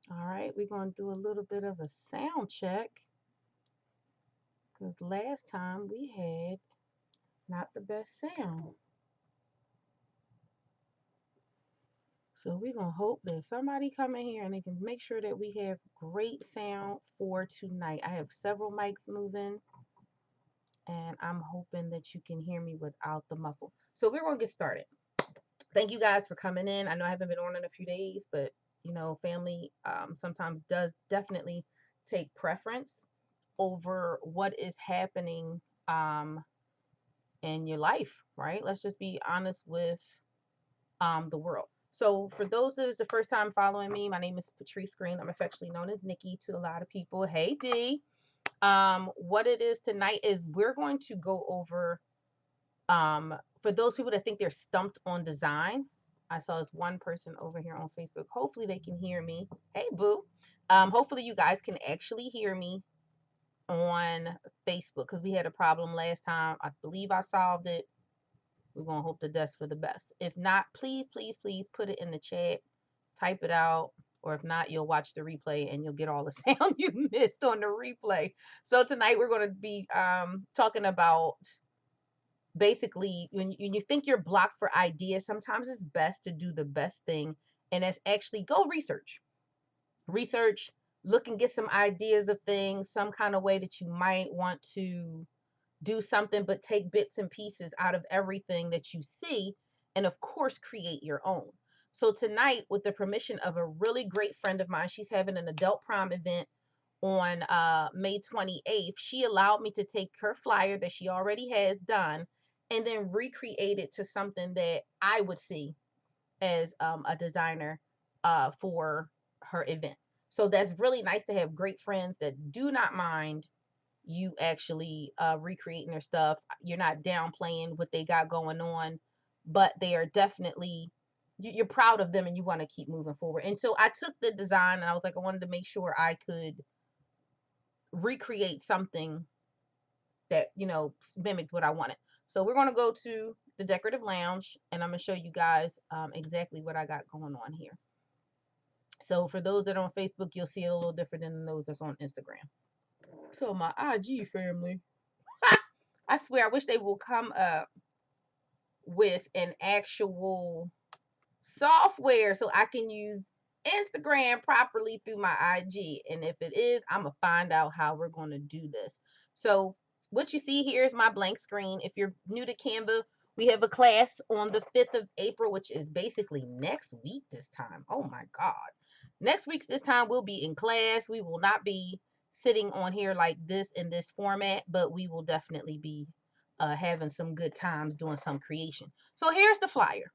All right, we're going to do a little bit of a sound check because last time we had not the best sound. So we're going to hope that somebody come in here and they can make sure that we have great sound for tonight. I have several mics moving and I'm hoping that you can hear me without the muffle. So we're going to get started. Thank you guys for coming in. I know I haven't been on in a few days, but you know, family sometimes does definitely take preference over what is happening in your life, right? Let's just be honest with the world. So for those that is the first time following me, my name is Patrice Green. I'm affectionately known as Nikki to a lot of people. Hey D. What it is tonight is we're going to go over for those people that think they're stumped on design. I saw this one person over here on Facebook. Hopefully they can hear me. Hey boo. Hopefully you guys can actually hear me on Facebook because we had a problem last time. I believe I solved it. We're going to hope the best for the best. If not, please, please, please put it in the chat, type it out, or if not, you'll watch the replay and you'll get all the sound you missed on the replay. So tonight we're going to be talking about basically when you think you're blocked for ideas, sometimes it's best to do the best thing, and that's actually go research, look and get some ideas of things, some kind of way that you might want to do something, but take bits and pieces out of everything that you see, and of course, create your own. So, tonight, with the permission of a really great friend of mine, she's having an adult prom event on May 28th. She allowed me to take her flyer that she already has done and then recreate it to something that I would see as a designer for her event. So that's really nice to have great friends that do not mind you actually recreating their stuff. You're not downplaying what they got going on, but they are definitely you're proud of them and you want to keep moving forward. And so I took the design and I was like, I wanted to make sure I could recreate something that mimicked what I wanted. So we're going to go to the decorative lounge and I'm going to show you guys exactly what I got going on here. So for those that are on Facebook, you'll see it a little different than those that's on Instagram. So my IG family, I swear, I wish they will come up with an actual software so I can use Instagram properly through my IG. And if it is, I'm going to find out how we're going to do this. So what you see here is my blank screen. If you're new to Canva, we have a class on the 5th of April, which is basically next week this time. Oh my God. Next week's this time we'll be in class. We will not be sitting on here like this in this format, but we will definitely be having some good times doing some creation. So here's the flyer,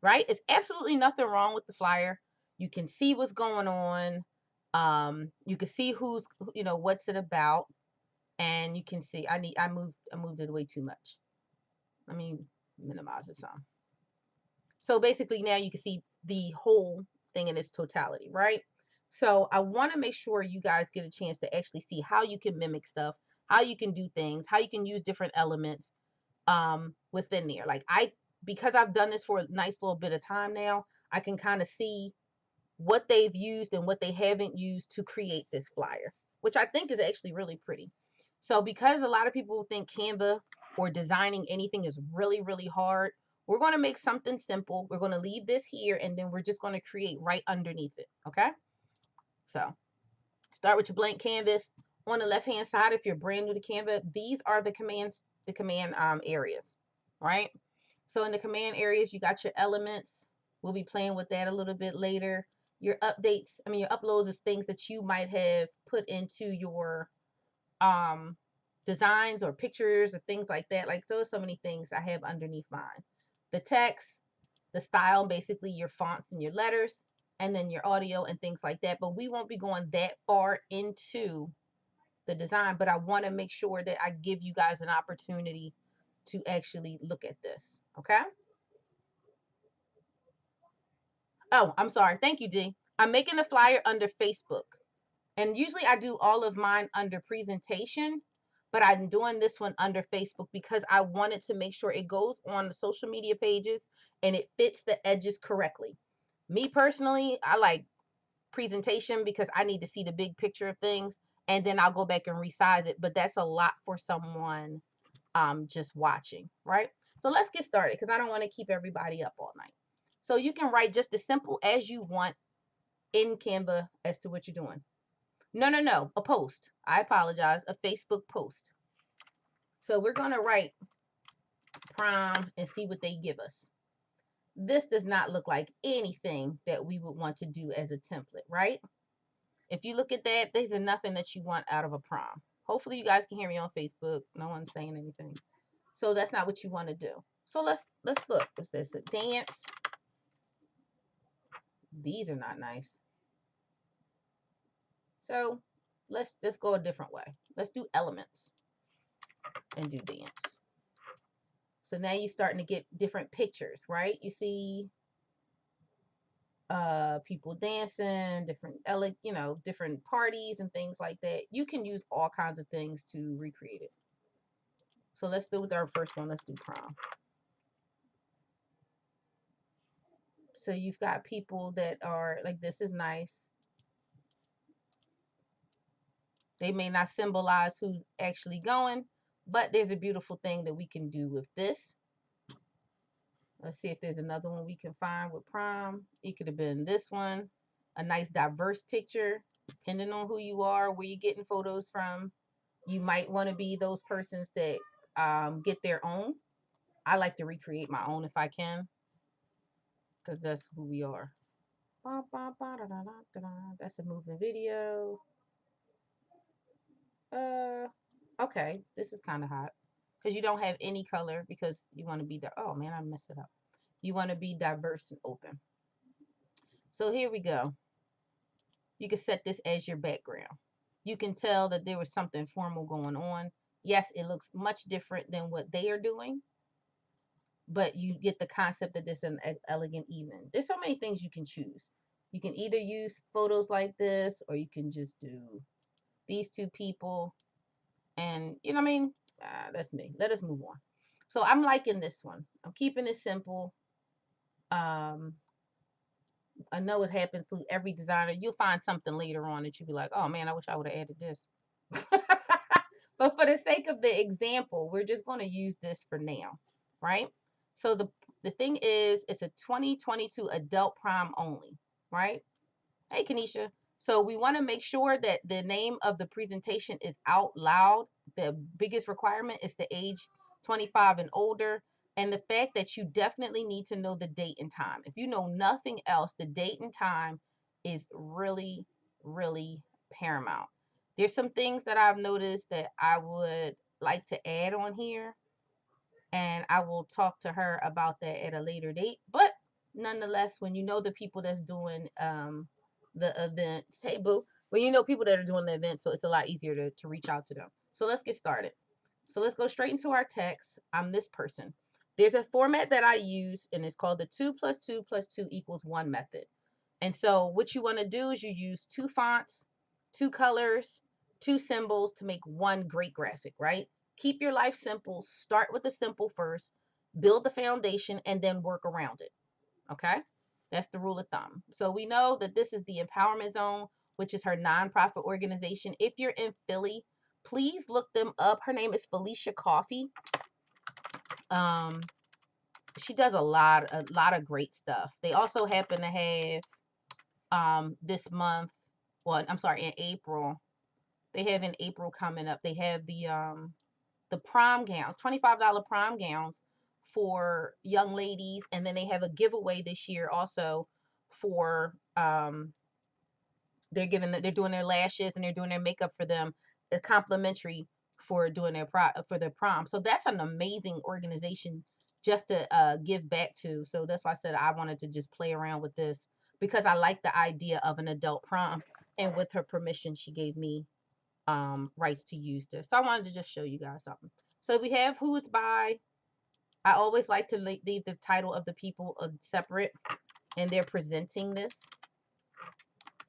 right? It's absolutely nothing wrong with the flyer. You can see what's going on. You can see who's, what's it about, and you can see I moved it way too much. Let me minimize it some. So basically now you can see the whole thing in its totality, right? So I want to make sure you guys get a chance to actually see how you can mimic stuff, how you can do things, how you can use different elements within there. Like because I've done this for a nice little bit of time now, I can kind of see what they've used and what they haven't used to create this flyer, which I think is actually really pretty. So because a lot of people think Canva or designing anything is really, really hard, we're going to make something simple. We're going to leave this here and then we're just going to create right underneath it. Okay. So start with your blank canvas. On the left hand side, if you're brand new to Canva, these are the command areas, right? So in the command areas, you got your elements. We'll be playing with that a little bit later. Your updates, your uploads is things that you might have put into your designs or pictures or things like that. Like so many things I have underneath mine. The text, the style, basically your fonts and your letters, and then your audio and things like that. But we won't be going that far into the design, but I want to make sure that I give you guys an opportunity to actually look at this. Okay. Oh, I'm sorry. Thank you, D. I'm making a flyer under Facebook. And usually I do all of mine under presentation, but I'm doing this one under Facebook because I wanted to make sure it goes on the social media pages and it fits the edges correctly. Me personally, I like presentation because I need to see the big picture of things, and then I'll go back and resize it. But that's a lot for someone just watching, right? So let's get started because I don't want to keep everybody up all night. So you can write just as simple as you want in Canva as to what you're doing. No, a post. I apologize, a Facebook post. So we're going to write prom and see what they give us. This does not look like anything that we would want to do as a template, right? If you look at that, there's nothing that you want out of a prom. Hopefully you guys can hear me on Facebook. No one's saying anything. So that's not what you want to do. So let's look. It says a dance. These are not nice. So let's go a different way. Let's do elements and do dance. So now you're starting to get different pictures, right? You see people dancing, different different parties and things like that. You can use all kinds of things to recreate it. So let's do with our first one. Let's do prom. So you've got people that are like, this is nice. They may not symbolize who's actually going, but there's a beautiful thing that we can do with this. Let's see if there's another one we can find with prom. It could have been this one. A nice diverse picture, depending on who you are, where you're getting photos from. You might want to be those persons that get their own. I like to recreate my own if I can, because that's who we are. That's a moving video. Okay, this is kind of hot because you don't have any color because you want to be oh man, I messed it up. You want to be diverse and open. So here we go. You can set this as your background. You can tell that there was something formal going on. Yes, it looks much different than what they are doing, but you get the concept that this is an elegant evening. There's so many things you can choose. You can either use photos like this, or you can just do these two people. And you know what I mean? That's me. Let us move on. So I'm liking this one. I'm keeping it simple. I know it happens to every designer. You'll find something later on that you'll be like, oh man, I wish I would have added this. But for the sake of the example, we're just going to use this for now, right? So the thing is, it's a 2022 adult prom only, right? Hey, Kanisha. So we want to make sure that the name of the presentation is out loud. The biggest requirement is the age 25 and older. And the fact that you definitely need to know the date and time. If you know nothing else, the date and time is really, really paramount. There's some things that I've noticed that I would like to add on here, and I will talk to her about that at a later date. But nonetheless, when you know the people that's doing the events, hey boo, when you know people that are doing the events, so it's a lot easier to reach out to them. So let's get started. So let's go straight into our text. I'm this person. There's a format that I use, and it's called the 2 + 2 + 2 = 1 method. And so what you want to do is you use 2 fonts, 2 colors, 2 symbols to make one great graphic, right? Keep your life simple. Start with the simple first, build the foundation, and then work around it. Okay? That's the rule of thumb. So we know that this is the Empowerment Zone, which is her nonprofit organization. If you're in Philly, please look them up. Her name is Felicia Coffee. She does a lot of great stuff. They also happen to have this month, well, I'm sorry, in April. They have in April coming up. They have the prom gowns, $25 prom gowns for young ladies, and then they have a giveaway this year also for they're doing their lashes and they're doing their makeup for them, complimentary for doing for their prom. So that's an amazing organization just to give back to. So that's why I said I wanted to just play around with this because I like the idea of an adult prom, and with her permission she gave me rights to use this. So I wanted to just show you guys something. So we have who it's by. I always like to leave the title of the people separate, and they're presenting this.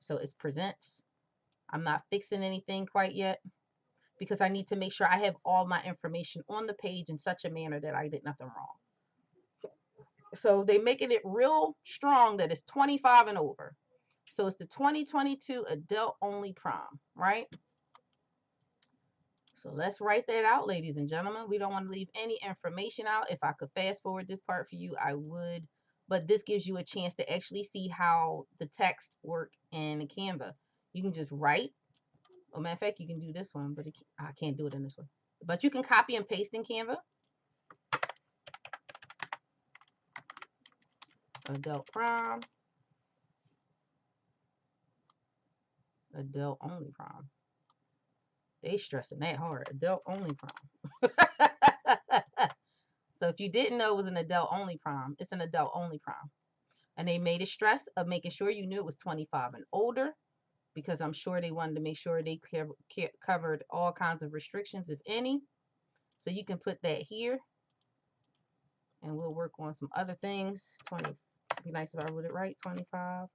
So it's presents. I'm not fixing anything quite yet because I need to make sure I have all my information on the page in such a manner that I did nothing wrong. So they're making it real strong that it's 25 and over. So it's the 2022 adult only prom, right? So let's write that out, ladies and gentlemen. We don't want to leave any information out. If I could fast forward this part for you, I would. But this gives you a chance to actually see how the text work in Canva. You can just write. Well, matter of fact, you can do this one, but I can't do it in this one. But you can copy and paste in Canva. Adult prom. Adult only prom. They stressing that hard. Adult only prom. So if you didn't know it was an adult only prom, it's an adult only prom. And they made a stress of making sure you knew it was 25 and older, because I'm sure they wanted to make sure they covered all kinds of restrictions, if any. So you can put that here. And we'll work on some other things. 20, it'd be nice if I wrote it right. 25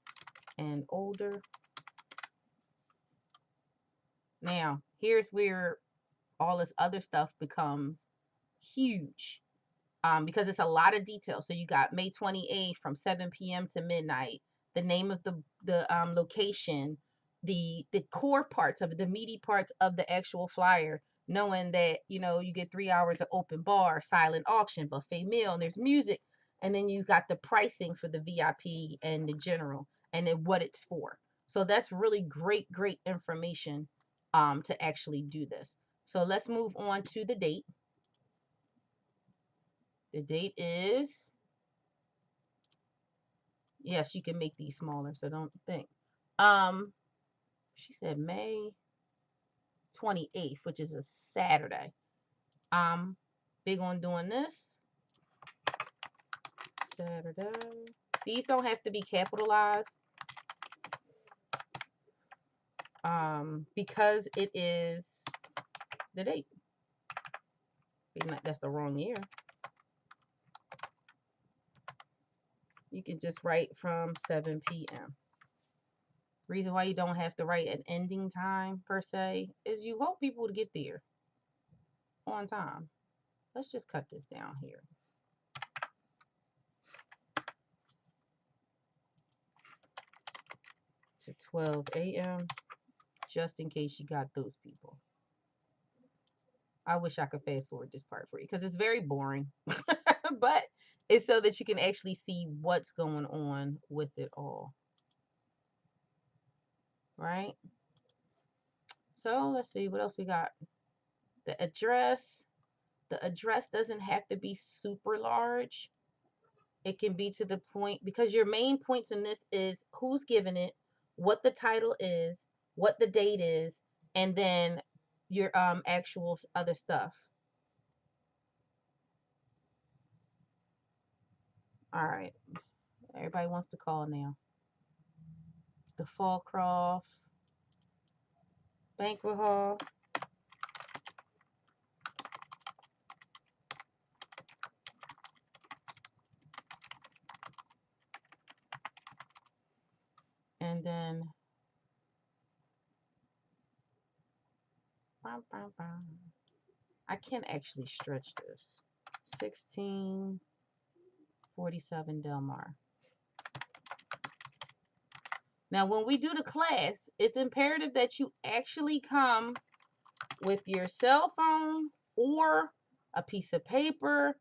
and older. Now, here's where all this other stuff becomes huge, because it's a lot of detail. So you got May 28th from 7 p.m. to midnight, the name of the location, the core parts of it, the meaty parts of the actual flyer, knowing that, you know, you get 3 hours of open bar, silent auction, buffet meal, and there's music. And then you got the pricing for the VIP and the general, and then what it's for. So that's really great, great information to actually do this. So let's move on to the date. The date is, yes, you can make these smaller, so don't think. She said May 28th, which is a Saturday. Big on doing this. Saturday. These don't have to be capitalized. Because it is the date. That's the wrong year. You can just write from 7 p.m. Reason why you don't have to write an ending time per se is you hope people to get there on time. Let's just cut this down here. To 12 a.m. just in case you got those people. I wish I could fast forward this part for you because it's very boring. But it's so that you can actually see what's going on with it all. Right? So let's see what else we got. The address. The address doesn't have to be super large. It can be to the point, because your main points in this is who's giving it, what the title is, what the date is, and then your actual other stuff. All right. Everybody wants to call now. The Fallcroft Banquet Hall. And then I can actually stretch this. 1647 Del Mar. Now, when we do the class, it's imperative that you actually come with your cell phone or a piece of paper,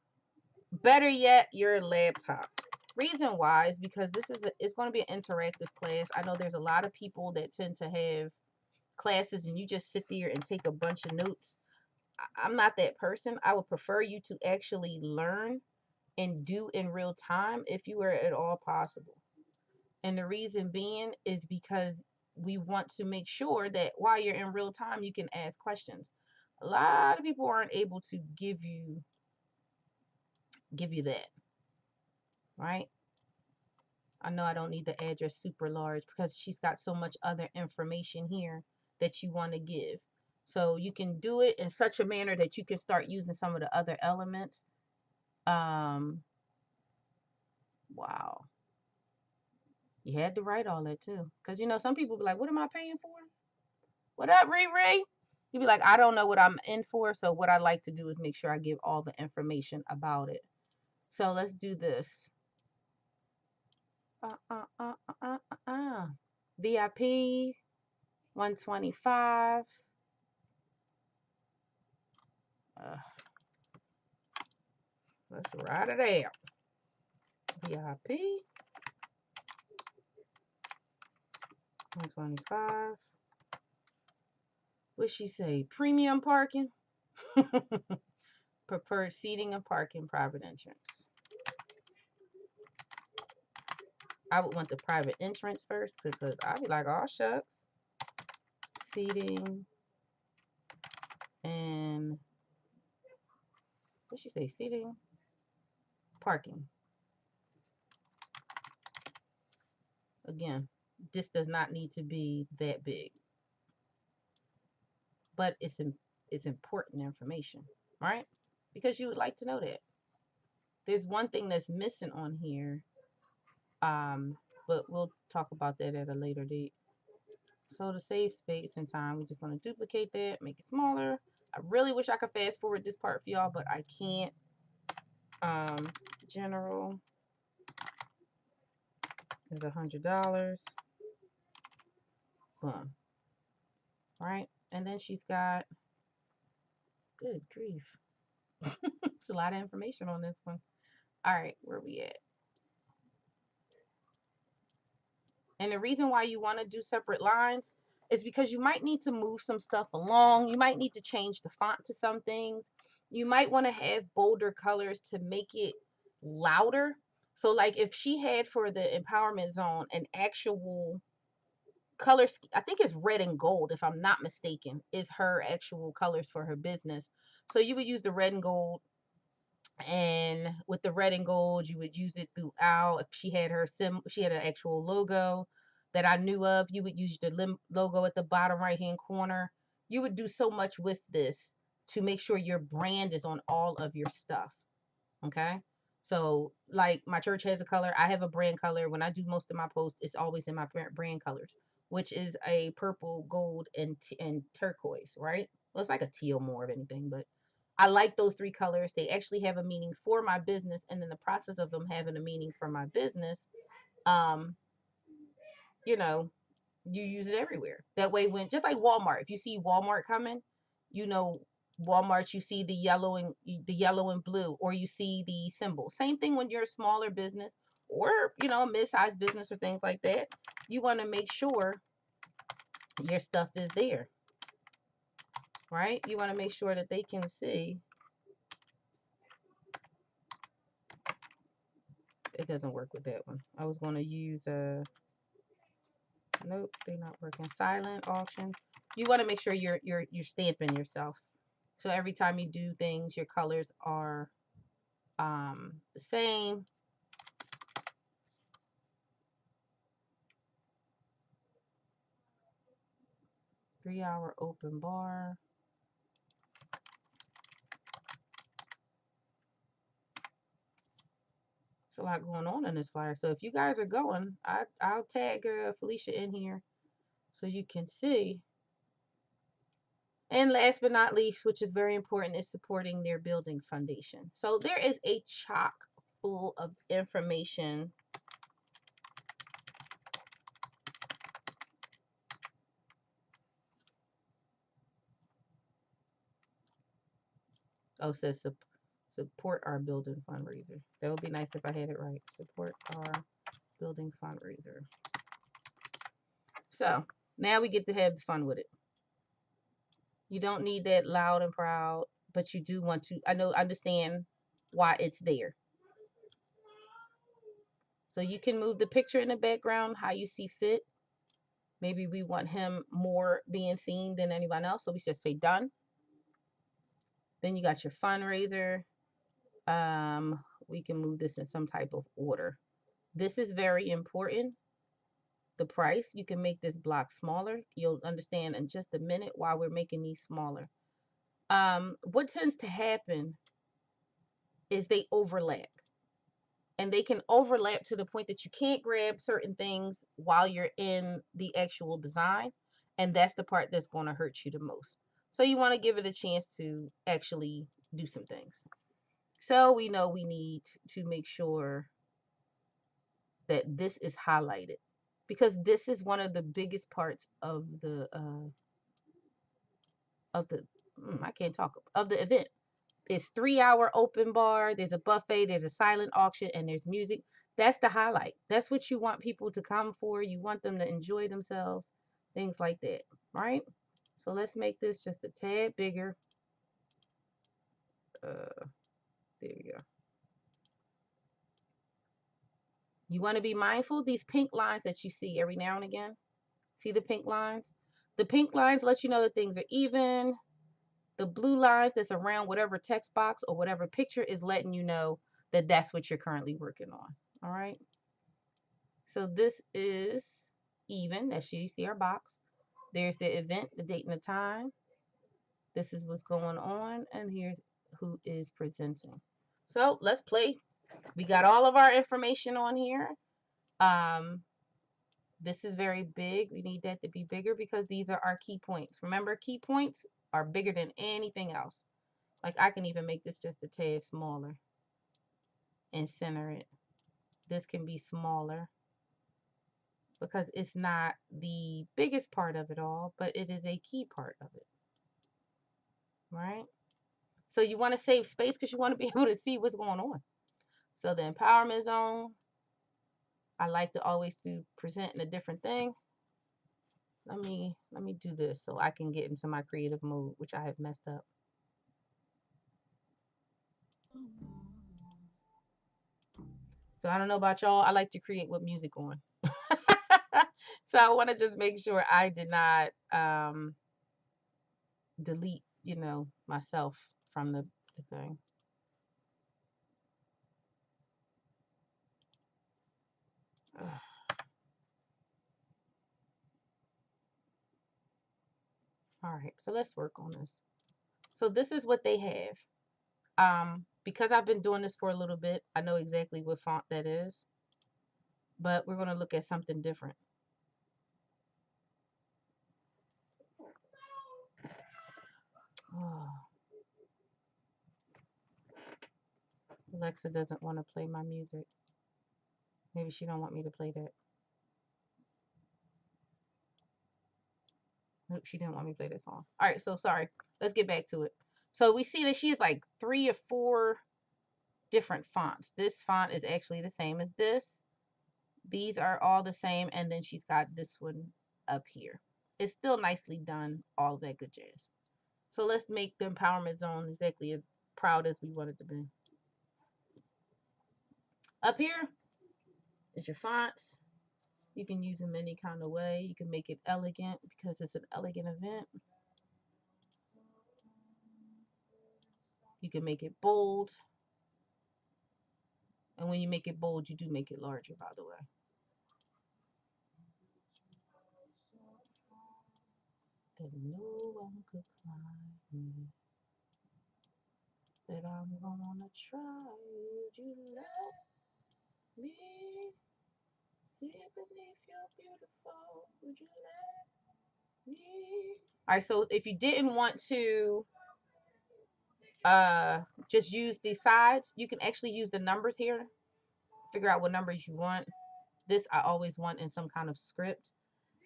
better yet, your laptop. Reason why is because it's going to be an interactive class. I know there's a lot of people that tend to have classes and you just sit there and take a bunch of notes. I'm not that person. I would prefer you to actually learn and do in real time if you were at all possible. And the reason being is because we want to make sure that while you're in real time, you can ask questions. A lot of people aren't able to give you that, right? I know I don't need the address super large because she's got so much other information here that you want to give. So you can do it in such a manner that you can start using some of the other elements. Wow. You had to write all that too. Because, you know, some people be like, what am I paying for? What up, Riri? You'd be like, I don't know what I'm in for. So what I like to do is make sure I give all the information about it. So let's do this. VIP 125. Let's write it out. VIP 125. What'd she say? Premium parking? Preferred seating and parking, private entrance. I would want the private entrance first because I'd be like, oh, shucks. Seating and what'd she say? Seating, parking. Again, this does not need to be that big, but it's important information, right? Because you would like to know that. There's one thing that's missing on here, but we'll talk about that at a later date. So to save space and time, we just want to duplicate that, make it smaller. I really wish I could fast forward this part for y'all, but I can't. General is $100. Boom. Right? And then she's got, good grief. It's a lot of information on this one. All right, where we at? And the reason why you want to do separate lines is because you might need to move some stuff along. You might need to change the font to some things. You might want to have bolder colors to make it louder. So like if she had for the empowerment zone an actual color, I think it's red and gold, if I'm not mistaken, is her actual colors for her business. So you would use the red and gold, and with the red and gold you would use it throughout. If she had her she had an actual logo that I knew of, you would use the logo at the bottom right hand corner. You would do so much with this to make sure your brand is on all of your stuff. Okay, so like my church has a color, I have a brand color. When I do most of my posts, it's always in my brand colors, which is a purple, gold, and turquoise, right? Well, it's like a teal more of anything, but I like those three colors. They actually have a meaning for my business, and in the process of them having a meaning for my business, um, you know, you use it everywhere. That way, when just like Walmart, if you see Walmart coming, you know Walmart, you see the yellow and blue, or you see the symbol. Same thing when you're a smaller business or a mid-sized business or things like that. You want to make sure your stuff is there, right? You want to make sure that they can see. It doesn't work with that one. I was going to use nope, they're not working. Silent auction. You want to make sure you're stamping yourself. So every time you do things, your colors are the same. Three-hour open bar. It's a lot going on in this flyer. So if you guys are going, I'll tag Felicia in here so you can see. And last but not least, which is very important, is supporting their building foundation. So there is a chock full of information. Oh, it says support our building fundraiser. That would be nice if I had it right. Support our building fundraiser. So now we get to have fun with it. You don't need that loud and proud, but you do want to, understand why it's there. So you can move the picture in the background how you see fit. Maybe we want him more being seen than anyone else, so we just say done. Then you got your fundraiser. We can move this in some type of order. This is very important. The price, you can make this block smaller. You'll understand in just a minute why we're making these smaller. What tends to happen is they overlap. And they can overlap to the point that you can't grab certain things while you're in the actual design. And that's the part that's going to hurt you the most. So you want to give it a chance to actually do some things. So we know we need to make sure that this is highlighted. because this is one of the biggest parts of the I can't talk of the event. It's 3 hour open bar, there's a buffet, there's a silent auction, and there's music. That's the highlight. That's what you want people to come for. You want them to enjoy themselves, things like that, right? So let's make this just a tad bigger. There we go. You want to be mindful these pink lines that you see every now and again. See the pink lines? The pink lines let you know that things are even. The blue lines that's around whatever text box or whatever picture is letting you know that that's what you're currently working on. All right. So this is even. That's you see our box. There's the event, the date and the time. This is what's going on. And here's who is presenting. So let's play. We got all of our information on here. This is very big. We need that to be bigger because these are our key points. Remember, key points are bigger than anything else. Like I can even make this just a tad smaller and center it. This can be smaller because it's not the biggest part of it all, but it is a key part of it, right? So you want to save space because you want to be able to see what's going on. So the empowerment zone, I like to always do present in a different thing. Let me do this so I can get into my creative mode, which I have messed up. So I don't know about y'all. I like to create with music on. So I want to just make sure I did not delete, myself from the thing. Ugh. All right, so let's work on this. So this is what they have. Because I've been doing this for a little bit, I know exactly what font that is, but we're going to look at something different. Oh. Alexa doesn't want to play my music. Maybe she don't want me to play that. Nope, she didn't want me to play that song. All right, so sorry. Let's get back to it. So we see that she's like 3 or 4 different fonts. This font is actually the same as this. These are all the same, and then she's got this one up here. It's still nicely done, all that good jazz. So let's make the empowerment zone exactly as proud as we want it to be. Up here is your fonts. You can use them any kind of way. You can make it elegant because it's an elegant event. You can make it bold. And when you make it bold, you do make it larger, by the way. That no one could climb me. That I'm gonna try. Would you let me see beneath your beautiful? Would you let me? All right, so if you didn't want to just use the sides, you can actually use the numbers here. Figure out what numbers you want. This I always want in some kind of script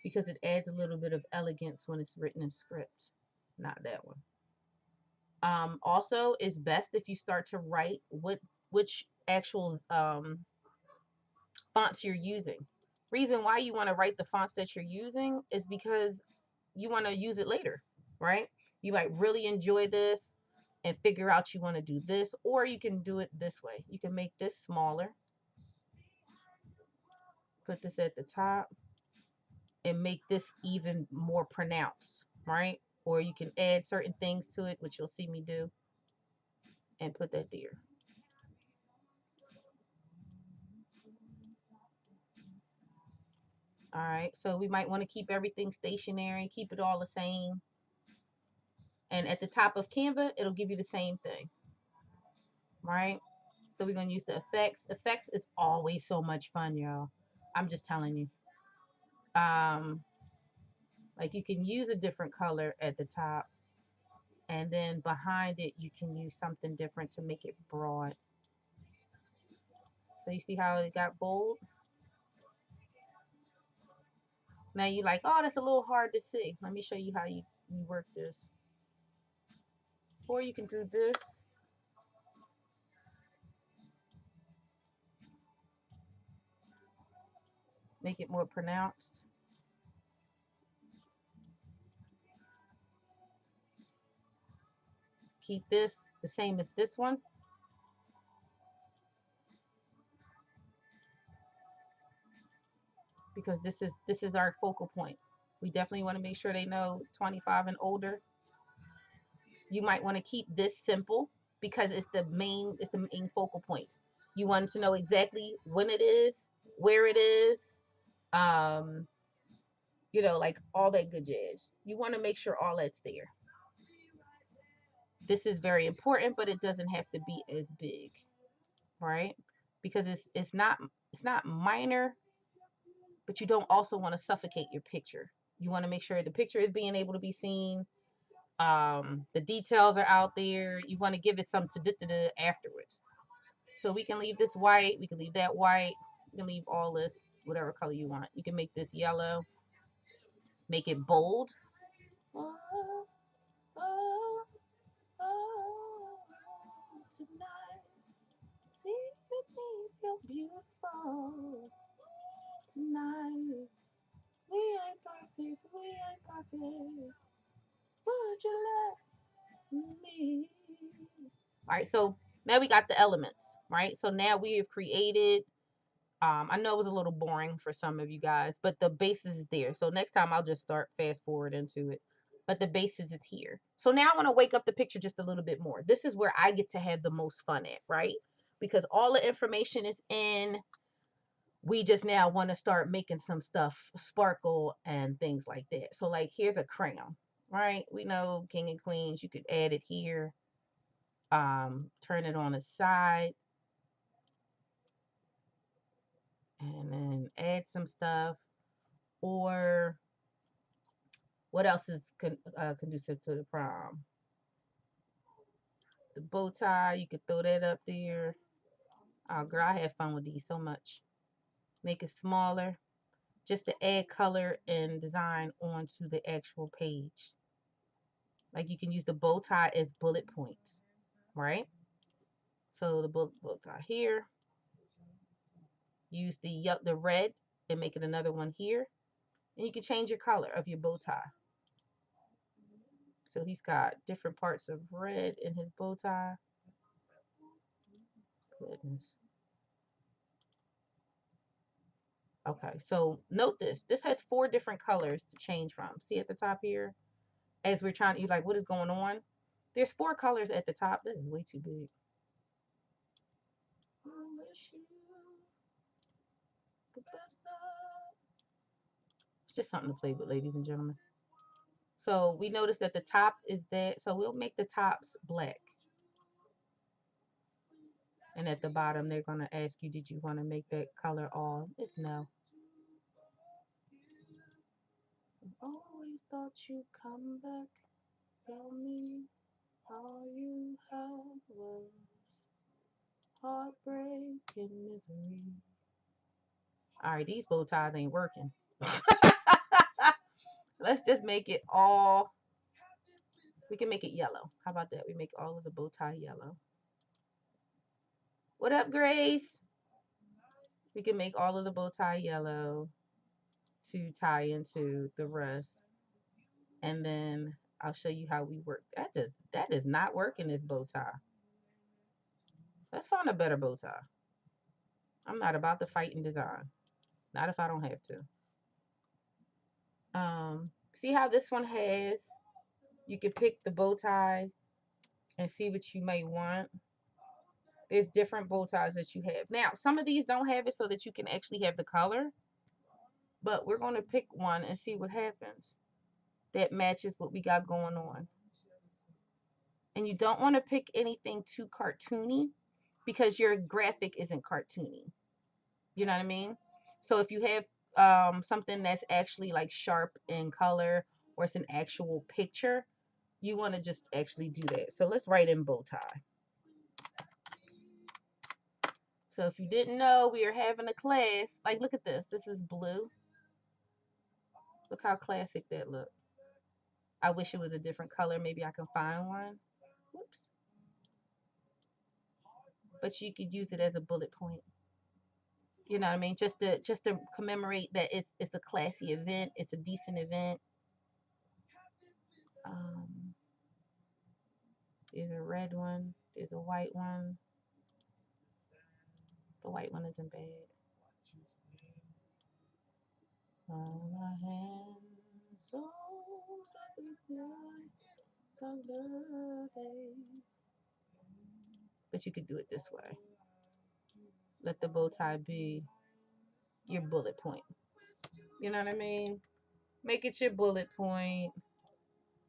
because it adds a little bit of elegance when it's written in script. Not that one. Also, it's best if you start to write which actual fonts you're using. Reason why you want to write the fonts that you're using is because you want to use it later, right? You might really enjoy this and figure out you want to do this, or you can do it this way. You can make this smaller, put this at the top, and make this even more pronounced, right? Or you can add certain things to it, which you'll see me do, and put that there. All right, so we might want to keep everything stationary, keep it all the same. And at the top of Canva, it'll give you the same thing, right? So we're going to use the effects. Effects is always so much fun, y'all. I'm just telling you. Like you can use a different color at the top, and then behind it, you can use something different to make it broad. So you see how it got bold? Now you like, oh, that's a little hard to see. Let me show you how you work this. Or you can do this. Make it more pronounced. Keep this the same as this one. Because this is our focal point. We definitely want to make sure they know 25 and older. You might want to keep this simple because it's the main focal points. You want to know exactly when it is, where it is, um, you know, like all that good jazz. You want to make sure all that's there. This is very important, but it doesn't have to be as big, right? Because it's not minor, but you don't also want to suffocate your picture. You want to make sure the picture is being able to be seen. The details are out there. You want to give it some to afterwards. So we can leave this white. We can leave that white. You can leave all this, whatever color you want. You can make this yellow. Make it bold. Oh, oh, oh, tonight. See with me if you're beautiful. Tonight. We ain't perfect. We ain't perfect. Would you let me? All right, so now we got the elements, right? So now we have created, I know it was a little boring for some of you guys, but the basis is there. So next time I'll just start fast forward into it. But the basis is here. So now I want to wake up the picture just a little bit more. This is where I get to have the most fun at, right? Because all the information is in. We just now want to start making some stuff sparkle and things like that. So like here's a crown, right? We know king and queens. You could add it here. Turn it on the side and then add some stuff. Or what else is conducive to the prom? The bow tie, you could throw that up there. Oh, girl, I had fun with these so much. Make it smaller just to add color and design onto the actual page. Like you can use the bow tie as bullet points, right? So the bow tie here. Use the red and make it another one here. And you can change your color of your bow tie. So he's got different parts of red in his bow tie. Goodness. Okay, so note this. This has 4 different colors to change from. See at the top here? As we're trying to, you're like, what is going on? There's 4 colors at the top. That is way too big. It's just something to play with, ladies and gentlemen. So we noticed that the top is that. So we'll make the tops black. And at the bottom, they're going to ask you, did you want to make that color all? It's no. Always thought you'd come back. Tell me all you had was heartbreak and misery. All right, these bow ties ain't working. Let's just make it all. We can make it yellow. How about that? We make all of the bow tie yellow. What up, Grace? We can make all of the bow tie yellow to tie into the rest. And then I'll show you how we work. That does not work in this bow tie. Let's find a better bow tie. I'm not about to fight in design. Not if I don't have to. See how this one has, you can pick the bow tie and see what you may want. There's different bow ties that you have. Now, some of these don't have it so that you can actually have the color. But we're going to pick one and see what happens that matches what we got going on. And you don't want to pick anything too cartoony because your graphic isn't cartoony. You know what I mean? So if you have something that's actually like sharp in color or it's an actual picture, you want to just actually do that. So let's write in bow tie. So if you didn't know, we are having a class. Like, look at this. This is blue. Look how classic that look. I wish it was a different color. Maybe I can find one. Whoops. But you could use it as a bullet point. You know what I mean? Just to commemorate that it's a classy event. It's a decent event. Um, there's a red one. There's a white one. The white one isn't bad. On my hands, so but you could do it this way. Let the bow tie be your bullet point. You know what I mean? Make it your bullet point,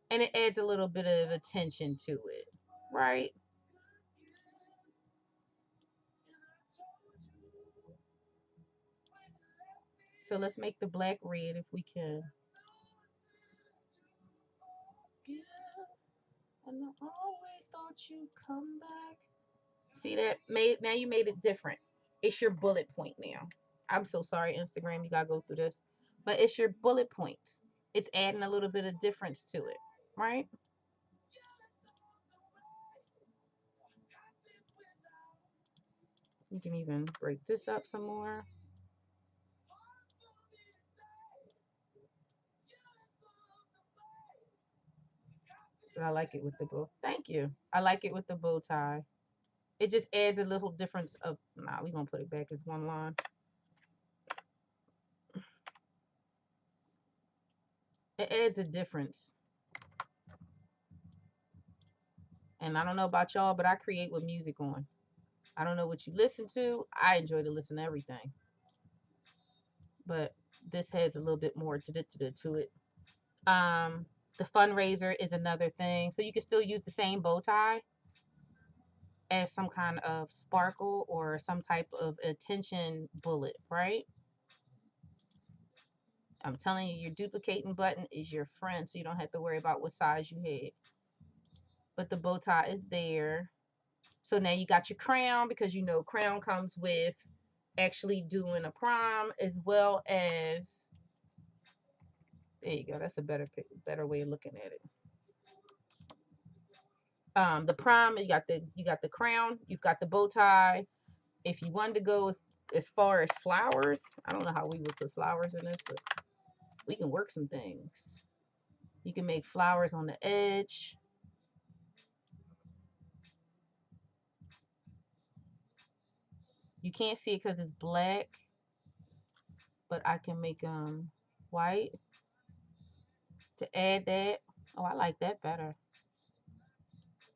and it adds a little bit of attention to it, right? So let's make the black red if we can. And I always thought you'd come back. See that? Now you made it different. It's your bullet point now. I'm so sorry, Instagram, you gotta go through this. But it's your bullet points. It's adding a little bit of difference to it, right? You can even break this up some more. But I like it with the bow. Thank you. I like it with the bow tie. It just adds a little difference of, nah, we're gonna put it back as one line. It adds a difference. And I don't know about y'all, but I create with music on. I don't know what you listen to. I enjoy to listen to everything. But this has a little bit more to it. The fundraiser is another thing. So you can still use the same bow tie as some kind of sparkle or some type of attention bullet, right? I'm telling you, your duplicating button is your friend, so you don't have to worry about what size you had. But the bow tie is there. So now you got your crown, because you know crown comes with actually doing a prom, as well as, there you go, that's a better way of looking at it. The prom, you got the crown, you've got the bow tie. If you wanted to go as far as flowers, I don't know how we would put flowers in this, but we can work some things. You can make flowers on the edge. You can't see it because it's black, but I can make them white to add that. Oh, I like that better.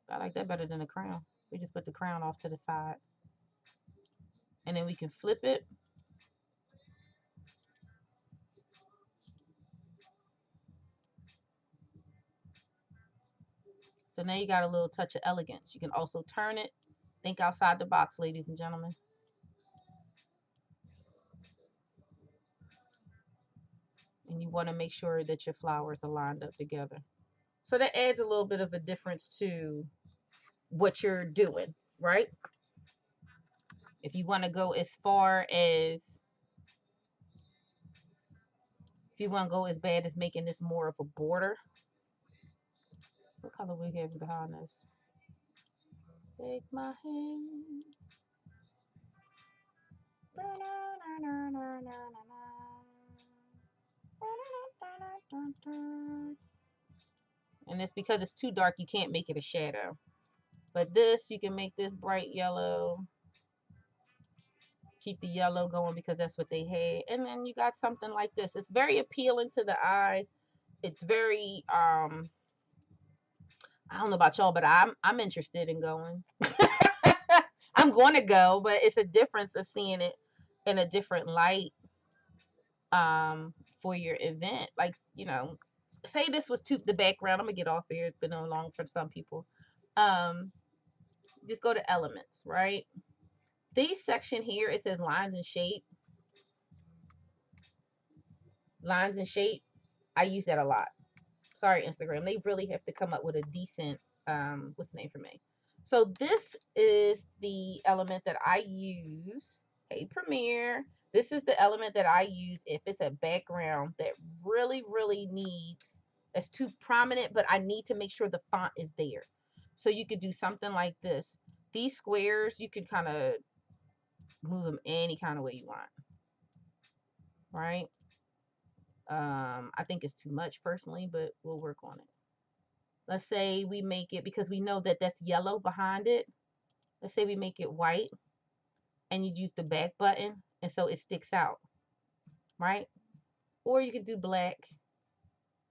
I like that better than the crown. We just put the crown off to the side. And then we can flip it. So now you got a little touch of elegance. You can also turn it. Think outside the box, ladies and gentlemen. And you want to make sure that your flowers are lined up together. So that adds a little bit of a difference to what you're doing, right? If you want to go as far as, if you want to go as bad as making this more of a border. What color we have behind this? Take my hand. And it's because it's too dark, you can't make it a shadow. But this, you can make this bright yellow. Keep the yellow going because that's what they had. And then you got something like this. It's very appealing to the eye. It's very I don't know about y'all, but I'm interested in going. I'm going to go, but it's a difference of seeing it in a different light for your event. Like, say this was the background. I'm gonna get off here. It's been on long for some people. Um, just go to elements, right? This section here, it says lines and shape. Lines and shape. I use that a lot. Sorry, Instagram. They really have to come up with a decent what's the name for me? So this is the element that I use. Hey, Premiere. This is the element that I use if it's a background that really, really needs, that's too prominent, but I need to make sure the font is there. So you could do something like this. These squares, you can kind of move them any kind of way you want, right? I think it's too much personally, but we'll work on it. Let's say we make it, because we know that that's yellow behind it. Let's say we make it white and you use the back button and so it sticks out, right? Or you could do black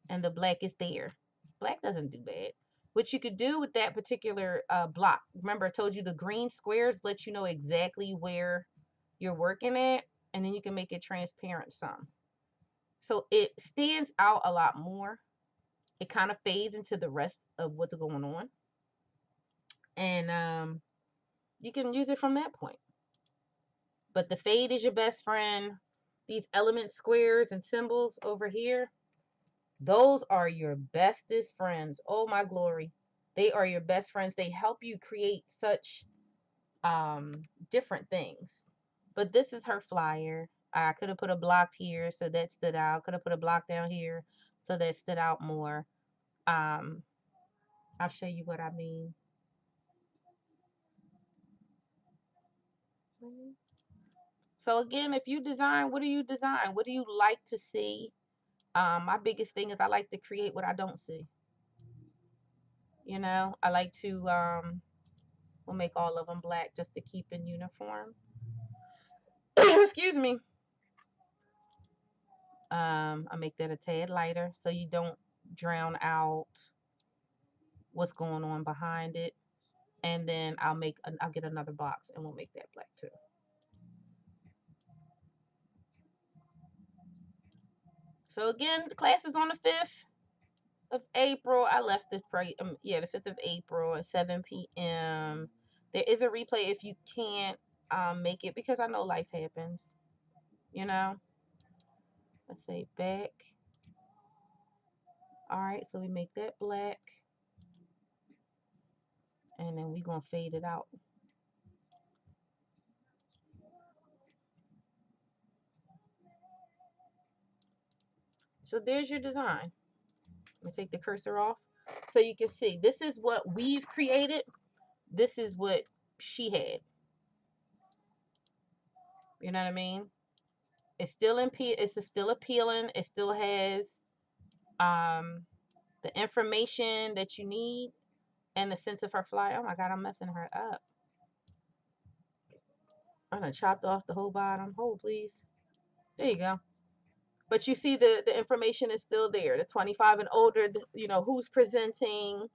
and the black is there. Black doesn't do bad. What you could do with that particular block, remember I told you the green squares let you know exactly where you're working at, and then you can make it transparent some. So it stands out a lot more. It kind of fades into the rest of what's going on. And you can use it from that point. But the fade is your best friend. These element squares and symbols over here, those are your bestest friends. Oh my glory. They are your best friends. They help you create such different things. But this is her flyer. I could have put a block here so that stood out. Could have put a block down here so that stood out more. Um, I'll show you what I mean. So again, if you design, what do you design? What do you like to see? My biggest thing is I like to create what I don't see. You know, I like to we'll make all of them black just to keep in uniform. Excuse me. I make that a tad lighter so you don't drown out what's going on behind it. And then I'll get another box and we'll make that black too. So again, the class is on the 5th of April. I left this the 5th of April at 7 p.m. There is a replay if you can't make it, because I know life happens, you know. Let's say back. All right, so we make that black and then we're going to fade it out. So there's your design. Let me take the cursor off so you can see. This is what we've created. This is what she had. You know what I mean? It's still appealing. It still has the information that you need and the sense of her flyer. Oh my God, I'm messing her up. I done chopped off the whole bottom. Hold, please. There you go. But you see the information is still there. The 25 and older, you know, who's presenting,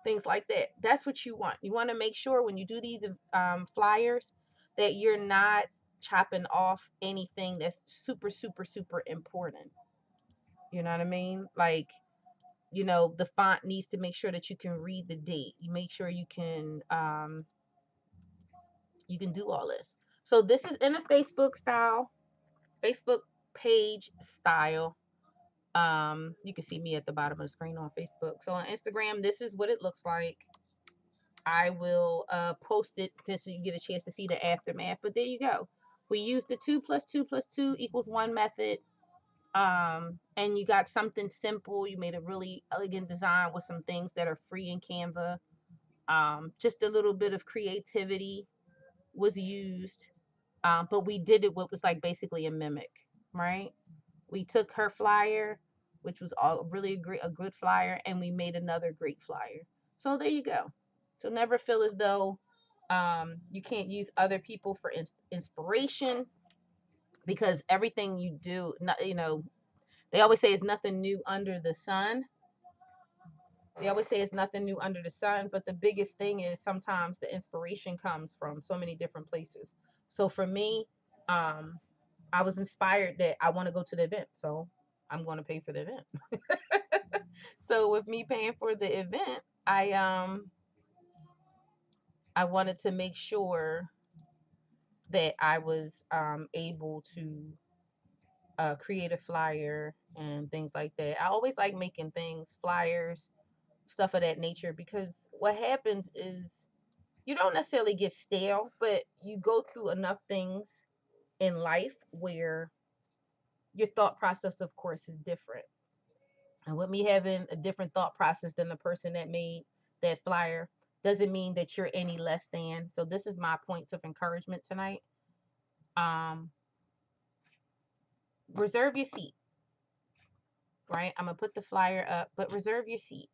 things like that. That's what you want. You want to make sure when you do these flyers that you're not chopping off anything that's super, super, super important. You know what I mean? Like, you know, the font needs to make sure that you can read the date. You make sure you can do all this. So this is in a Facebook style, Facebook page style. You can see me at the bottom of the screen on Facebook. So on Instagram, this is what it looks like. I will post it so you get a chance to see the aftermath. But there you go. We used the 2 plus 2 plus 2 equals 1 method. And you got something simple. You made a really elegant design with some things that are free in Canva. Just a little bit of creativity was used. But we did it what was like basically a mimic, right? We took her flyer, which was all really a good flyer, and we made another great flyer. So there you go. So never feel as though you can't use other people for inspiration, because everything you do, you know, they always say it's nothing new under the sun. They always say it's nothing new under the sun, but the biggest thing is sometimes the inspiration comes from so many different places. So for me, I was inspired that I want to go to the event, so I'm going to pay for the event. So with me paying for the event, I wanted to make sure that I was able to create a flyer and things like that. I always like making things, flyers, stuff of that nature, because what happens is you don't necessarily get stale, but you go through enough things in life where your thought process, of course, is different. And with me having a different thought process than the person that made that flyer doesn't mean that you're any less than. So this is my points of encouragement tonight. Um, reserve your seat, right? I'm gonna put the flyer up, but reserve your seat.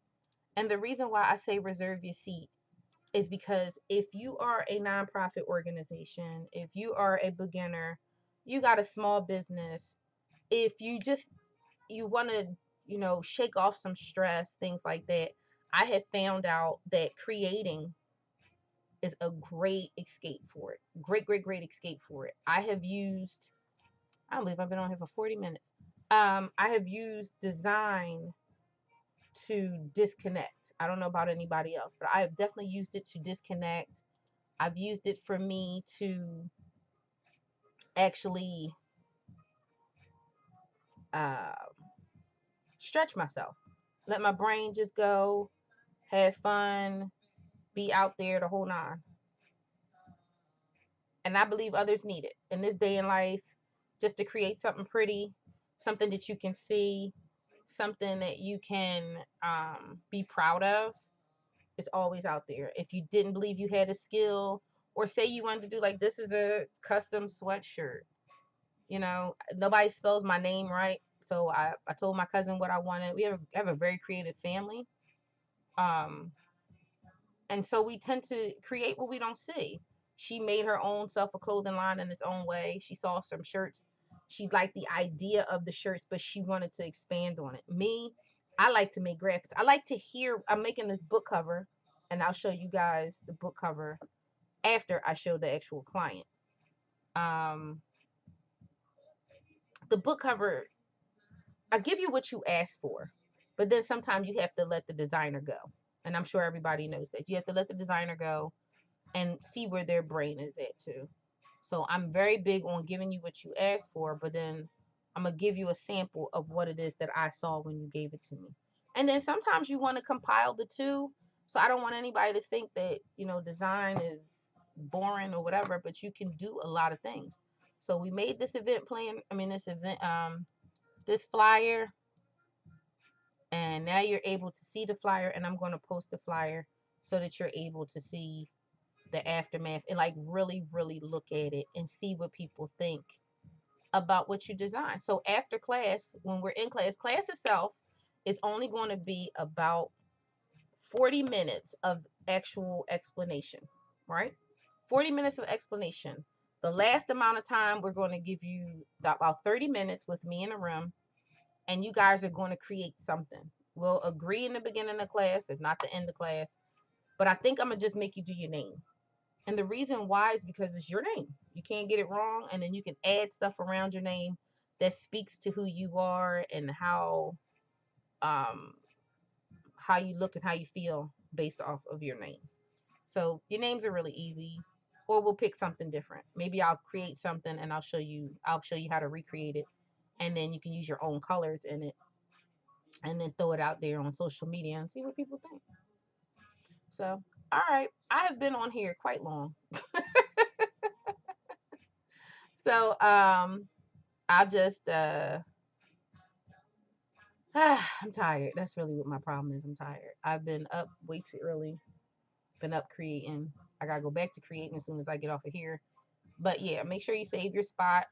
And the reason why I say reserve your seat is because if you are a nonprofit organization, if you are a beginner, you got a small business, if you want to, shake off some stress, things like that, I have found out that creating is a great escape for it. Great, great, great escape for it. I don't believe I've been on here for 40 minutes. I have used design to disconnect. I don't know about anybody else, but I have definitely used it to disconnect. I've used it for me to actually uh, stretch myself, let my brain just go, have fun, be out there the whole nine. And I believe others need it in this day and life, just to create something pretty, something that you can see, something that you can be proud of. It's always out there. If you didn't believe you had a skill, or say you wanted to do, like, this is a custom sweatshirt. Nobody spells my name right. So I told my cousin what I wanted. We have a very creative family. Um, and so we tend to create what we don't see. She made her own self a clothing line in its own way. She saw some shirts. She liked the idea of the shirts, but she wanted to expand on it. Me, I like to make graphics. I like to hear, I'm making this book cover, and I'll show you guys the book cover after I show the actual client. Um, the book cover, I give you what you ask for, but then sometimes you have to let the designer go. And I'm sure everybody knows that. You have to let the designer go and see where their brain is at too. So I'm very big on giving you what you asked for, but then I'm gonna give you a sample of what it is that I saw when you gave it to me. And then sometimes you want to compile the two. So I don't want anybody to think that, design is boring or whatever, but you can do a lot of things. So we made this event plan, this flyer, and now you're able to see the flyer, and I'm going to post the flyer so that you're able to see the aftermath and, like, really, really look at it and see what people think about what you design. So after class, when we're in class itself is only going to be about 40 minutes of actual explanation, right? 40 minutes of explanation. The last amount of time, we're going to give you about 30 minutes with me in a room, and you guys are going to create something. We'll agree in the beginning of class, if not the end of class, but I think I'm going to just make you do your name. And the reason why is because it's your name. You can't get it wrong. And then you can add stuff around your name that speaks to who you are and um how you look and how you feel based off of your name. So your names are really easy. Or we'll pick something different. Maybe I'll create something and I'll show you how to recreate it. And then you can use your own colors in it and then throw it out there on social media and see what people think. So, all right. I have been on here quite long. So, I'll just I'm tired. That's really what my problem is. I'm tired. I've been up way too early. Been up creating. I gotta go back to creating as soon as I get off of here. But yeah, make sure you save your spot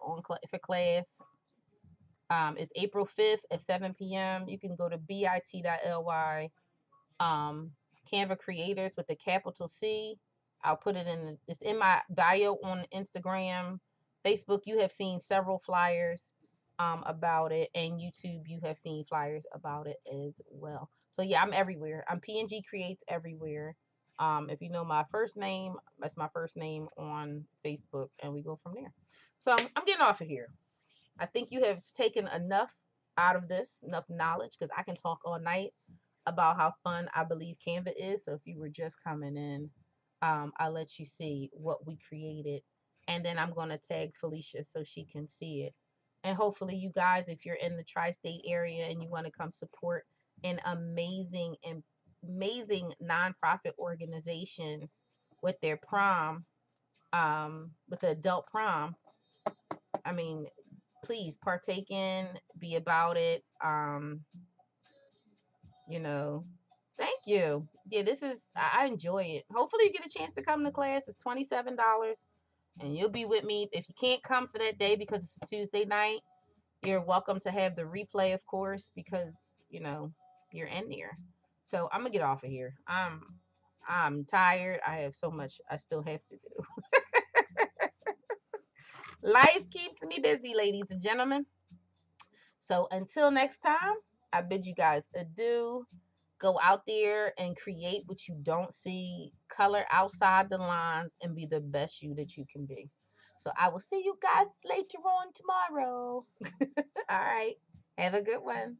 for class. It's April 5th at 7 p.m. You can go to bit.ly, um, Canva Creators with the capital C. I'll put it it's in my bio on Instagram, Facebook. You have seen several flyers about it, and YouTube, you have seen flyers about it as well. So yeah, I'm everywhere. I'm PNG Creates everywhere. If you know my first name, that's my first name on Facebook, and we go from there. So I'm getting off of here. I think you have taken enough out of this, enough knowledge, because I can talk all night about how fun I believe Canva is. So if you were just coming in, I'll let you see what we created. And then I'm going to tag Felicia so she can see it. And hopefully you guys, if you're in the tri-state area and you want to come support an amazing nonprofit organization with their prom, with the adult prom, I mean, please partake in, be about it. You know, thank you. Yeah, this is, I enjoy it. Hopefully you get a chance to come to class. It's $27 and you'll be with me. If you can't come for that day because it's a Tuesday night, you're welcome to have the replay, of course, because you know you're in there. So I'm gonna get off of here. I'm tired. I have so much I still have to do. Life keeps me busy, ladies and gentlemen. So until next time, I bid you guys adieu. Go out there and create what you don't see, color outside the lines, and be the best you that you can be. So I will see you guys later on tomorrow. All right. Have a good one.